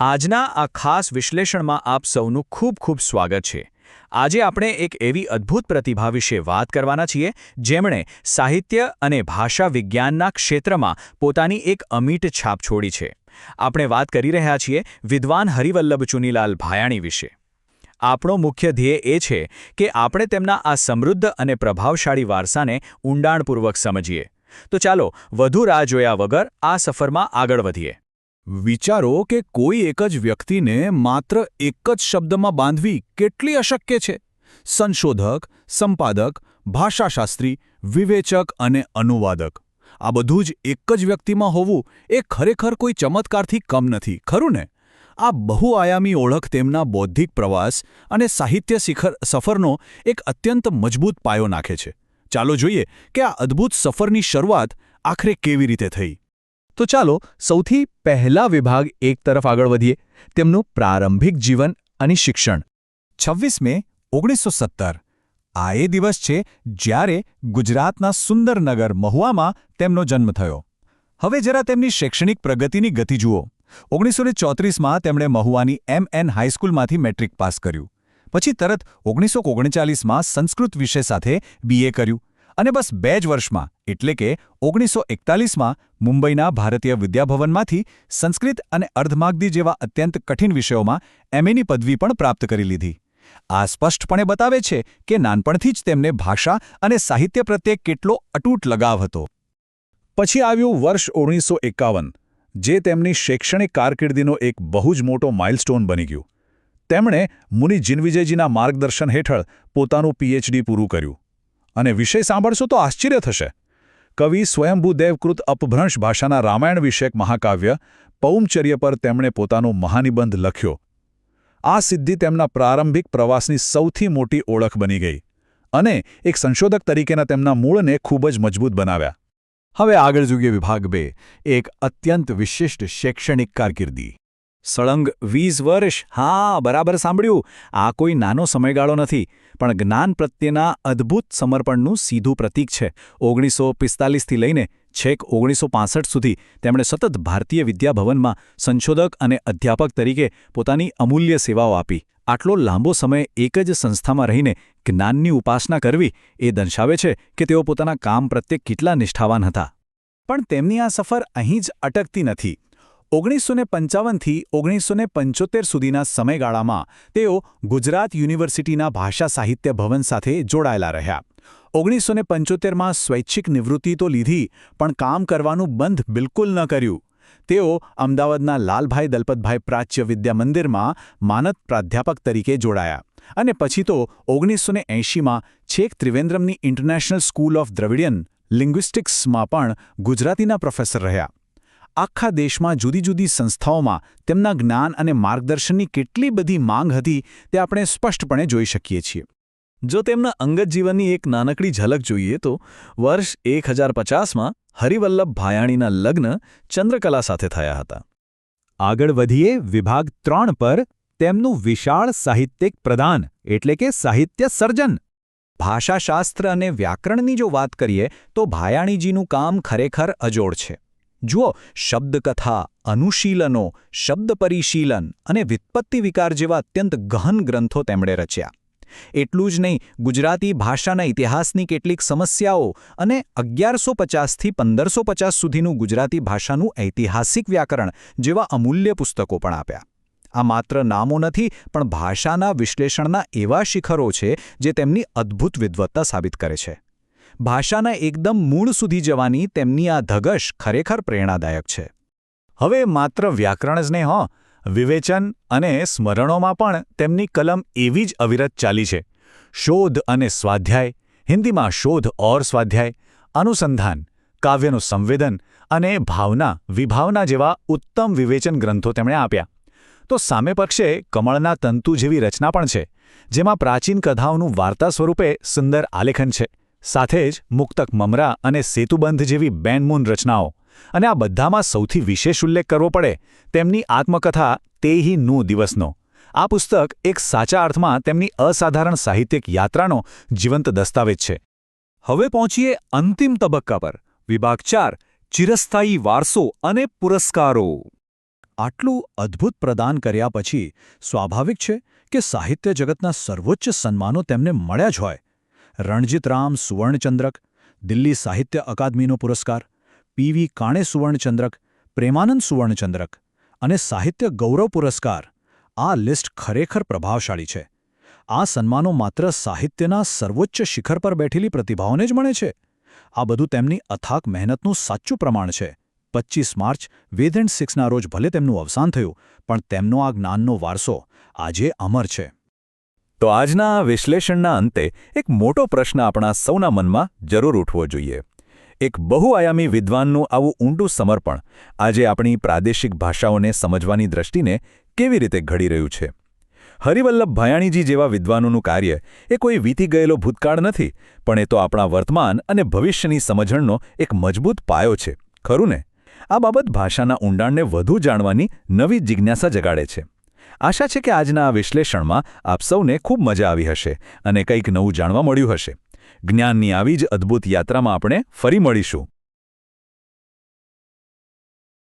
આજના આ ખાસ વિશ્લેષણમાં આપ સૌનું ખૂબ ખૂબ સ્વાગત છે. આજે આપણે એક એવી અદ્ભુત પ્રતિભા વિશે વાત કરવાના છીએ જેમણે સાહિત્ય અને ભાષા વિજ્ઞાનના ક્ષેત્રમાં પોતાની એક અમીટ છાપ છોડી છે. આપણે વાત કરી રહ્યા છીએ વિદ્વાન હરિવલ્લભ ચુનીલાલ ભાયાણી વિશે. આપણો મુખ્ય ધ્યેય એ છે કે આપણે તેમના આ સમૃદ્ધ અને પ્રભાવશાળી વારસાને ઊંડાણપૂર્વક સમજીએ. તો ચાલો વધુ રાહ જોયા વગર આ સફરમાં આગળ વધીએ. વિચારો કે કોઈ એક જ વ્યક્તિને માત્ર એક જ શબ્દમાં બાંધવી કેટલી અશક્ય છે. સંશોધક, સંપાદક, ભાષાશાસ્ત્રી, વિવેચક અને અનુવાદક, આ બધું જ એક જ વ્યક્તિમાં હોવું એ ખરેખર કોઈ ચમત્કારથી કમ નથી, ખરું ને? આ બહુઆયામી ઓળખ તેમના બૌદ્ધિક પ્રવાસ અને સાહિત્ય સફરનો એક અત્યંત મજબૂત પાયો નાખે છે. ચાલો જોઈએ કે આ અદ્ભુત સફરની શરૂઆત આખરે કેવી રીતે થઈ. તો ચાલો સૌથી પહેલા વિભાગ એક તરફ આગળ વધીએ, તેમનું પ્રારંભિક જીવન અને શિક્ષણ. 26 મે 1917 આ એ દિવસ છે જ્યારે ગુજરાતના સુંદર નગર મહુવામાં તેમનો જન્મ થયો. હવે જરા તેમની શૈક્ષણિક પ્રગતિની ગતિ જુઓ. 1934માં તેમણે મહુવાની M.N. હાઈસ્કૂલમાંથી મેટ્રિક પાસ કર્યું. પછી તરત 1939માં સંસ્કૃત વિષય સાથે BA કર્યું અને બસ 2 જ વર્ષમાં એટલે કે 1941માં મુંબઈના ભારતીય વિદ્યાભવનમાંથી સંસ્કૃત અને અર્ધમાગધી જેવા અત્યંત કઠિન વિષયોમાં MAની પદવી પણ પ્રાપ્ત કરી લીધી. આ સ્પષ્ટપણે બતાવે છે કે નાનપણથી જ તેમને ભાષા અને સાહિત્ય પ્રત્યે કેટલો અતૂટ લગાવ હતો. પછી આવ્યું વર્ષ 1951, જે તેમની શૈક્ષણિક કારકિર્દીનો એક બહુ જ મોટો માઇલસ્ટોન બની ગયું. તેમણે મુનિ જિનવિજયજીના માર્ગદર્શન હેઠળ પોતાનું PhD પૂરું કર્યું. અને વિષય સાંભળશો તો આશ્ચર્ય થશે. કવિ સ્વયંભૂદેવકૃત અપભ્રંશ ભાષાના રામાયણ વિષયક મહાકાવ્ય પૌમચર્ય પર તેમણે પોતાનો મહાનિબંધ લખ્યો. આ સિદ્ધિ તેમના પ્રારંભિક પ્રવાસની સૌથી મોટી ઓળખ બની ગઈ અને એક સંશોધક તરીકેના તેમના મૂળને ખૂબ જ મજબૂત બનાવ્યા. હવે આગળ જોઈએ વિભાગ 2, એક અત્યંત વિશિષ્ટ શૈક્ષણિક કારકિર્દી. સળંગ 20 વર્ષ, હા, બરાબર સાંભળ્યું. આ કોઈ નાનો સમયગાળો નથી, પણ જ્ઞાન પ્રત્યેના અદ્ભુત સમર્પણનું સીધું પ્રતીક છે. 1945થી લઈને છેક 1965 સુધી તેમણે સતત ભારતીય વિદ્યાભવનમાં સંશોધક અને અધ્યાપક તરીકે પોતાની અમૂલ્ય સેવાઓ આપી. આટલો લાંબો સમય એક જ સંસ્થામાં રહીને જ્ઞાનની ઉપાસના કરવી એ દર્શાવે છે કે તેઓ પોતાના કામ પ્રત્યે કેટલા નિષ્ઠાવાન હતા. પણ તેમની આ સફર અહીં જ અટકતી નથી. 1955થી 1975 સુધીના સમયગાળામાં તેઓ ગુજરાત યુનિવર્સિટીના ભાષા સાહિત્ય ભવન સાથે જોડાયેલા રહ્યા. 1975માં સ્વૈચ્છિક નિવૃત્તિ તો લીધી, પણ કામ કરવાનું બંધ બિલકુલ ન કર્યું. તેઓ અમદાવાદના લાલભાઈ દલપતભાઈ પ્રાચ્ય વિદ્યા મંદિરમાં માનદ પ્રાધ્યાપક તરીકે જોડાયા અને પછી તો 1980માં છેક ત્રિવેન્દ્રમની ઇન્ટરનેશનલ સ્કૂલ ઓફ દ્રવિડિયન લિંગ્વિસ્ટિક્સમાં પણ ગુજરાતીના પ્રોફેસર રહ્યા. આખા દેશમાં જુદી જુદી સંસ્થાઓમાં તેમના જ્ઞાન અને માર્ગદર્શનની કેટલી બધી માંગ હતી તે આપણે સ્પષ્ટપણે જોઈ શકીએ છીએ. જો તેમના અંગત જીવનની એક નાનકડી ઝલક જોઈએ તો વર્ષ 1050માં હરિવલ્લભ ભાયાણીના લગ્ન ચંદ્રકલા સાથે થયા હતા. આગળ વધીએ વિભાગ 3 પર, તેમનું વિશાળ સાહિત્યિક પ્રદાન એટલે કે સાહિત્ય સર્જન. ભાષાશાસ્ત્ર અને વ્યાકરણની જો વાત કરીએ તો ભાયાણીજીનું કામ ખરેખર અજોડ છે. જુઓ, શબ્દકથા, અનુશીલનો, શબ્દ પરિશીલન અને વ્યુત્પત્તિ વિકાર જેવા અત્યંત ગહન ગ્રંથો તેમણે રચ્યા. એટલું જ નહીં, ગુજરાતી ભાષાના ઇતિહાસની કેટલીક સમસ્યાઓ અને 1150થી 1550 સુધીનું ગુજરાતી ભાષાનું ઐતિહાસિક વ્યાકરણ જેવા અમૂલ્ય પુસ્તકો પણ આપ્યા. આ માત્ર નામો નથી, પણ ભાષાના વિશ્લેષણના એવા શિખરો છે જે તેમની અદ્ભુત વિદ્વત્તા સાબિત કરે છે. ભાષાના એકદમ મૂળ સુધી જવાની તેમની આ ધગશ ખરેખર પ્રેરણાદાયક છે. હવે માત્ર વ્યાકરણ જ નહીં, વિવેચન અને સ્મરણોમાં પણ તેમની કલમ એવી જ અવિરત ચાલી છે. શોધ અને સ્વાધ્યાય, હિન્દીમાં શોધ ઓર સ્વાધ્યાય, અનુસંધાન, કાવ્યનું સંવેદન અને ભાવના વિભાવના જેવા ઉત્તમ વિવેચન ગ્રંથો તેમણે આપ્યા. તો સામે પક્ષે કમળના તંતુ જેવી રચના પણ છે, જેમાં પ્રાચીન કથાઓનું વાર્તા સ્વરૂપે સુંદર આલેખન છે. સાથે જ મુક્તક મમરા અને સેતુબંધ જેવી બેનમૂન રચનાઓ. અને આ બધામાં સૌથી વિશેષ ઉલ્લેખ કરવો પડે તેમની આત્મકથા તે હી નું દિવસનો. આ પુસ્તક એક સાચા અર્થમાં તેમની અસાધારણ સાહિત્યિક યાત્રાનો જીવંત દસ્તાવેજ છે. હવે પહોંચીએ અંતિમ તબક્કા પર, વિભાગ 4, ચિરસ્થાયી વારસો અને પુરસ્કારો. આટલું અદ્ભુત પ્રદાન કર્યા પછી સ્વાભાવિક છે કે સાહિત્ય જગતના સર્વોચ્ચ સન્માનો તેમને મળ્યા જ હોય. રણજીતરામ સુવર્ણચંદ્રક, દિલ્હી સાહિત્ય અકાદમીનો પુરસ્કાર, પીવી કાણે સુવર્ણચંદ્રક, પ્રેમાનંદ સુવર્ણચંદ્રક અને સાહિત્ય ગૌરવ પુરસ્કાર. આ લિસ્ટ ખરેખર પ્રભાવશાળી છે. આ સન્માનો માત્ર સાહિત્યના સર્વોચ્ચ શિખર પર બેઠેલી પ્રતિભાઓને જ મળે છે. આ બધું તેમની અથાક મહેનતનું સાચું પ્રમાણ છે. 25 માર્ચ વેદ એન્ડ સિક્સના રોજ ભલે તેમનું અવસાન થયું, પણ તેમનો આ જ્ઞાનનો વારસો આજે અમર છે. તો આજના આ વિશ્લેષણના અંતે એક મોટો પ્રશ્ન આપણા સૌના મનમાં જરૂર ઉઠવો જોઈએ. એક બહુઆયામી વિદ્વાનનું આવું ઊંડું સમર્પણ આજે આપણી પ્રાદેશિક ભાષાઓને સમજવાની દ્રષ્ટિને કેવી રીતે ઘડી રહ્યું છે? હરિવલ્લભ ભાયાણીજી જેવા વિદ્વાનોનું કાર્ય એ કોઈ વીતી ગયેલો ભૂતકાળ નથી, પણ એ તો આપણા વર્તમાન અને ભવિષ્યની સમજણનો એક મજબૂત પાયો છે. ખરું ને? આ બાબત ભાષાના ઊંડાણને વધુ જાણવાની નવી જિજ્ઞાસા જગાડે છે. આશા છે કે આજના આ વિશ્લેષણમાં આપ સૌને ખૂબ મજા આવી હશે અને કંઈક નવું જાણવા મળ્યું હશે. જ્ઞાનની આવી જ અદ્ભુત યાત્રામાં આપણે ફરી મળીશું.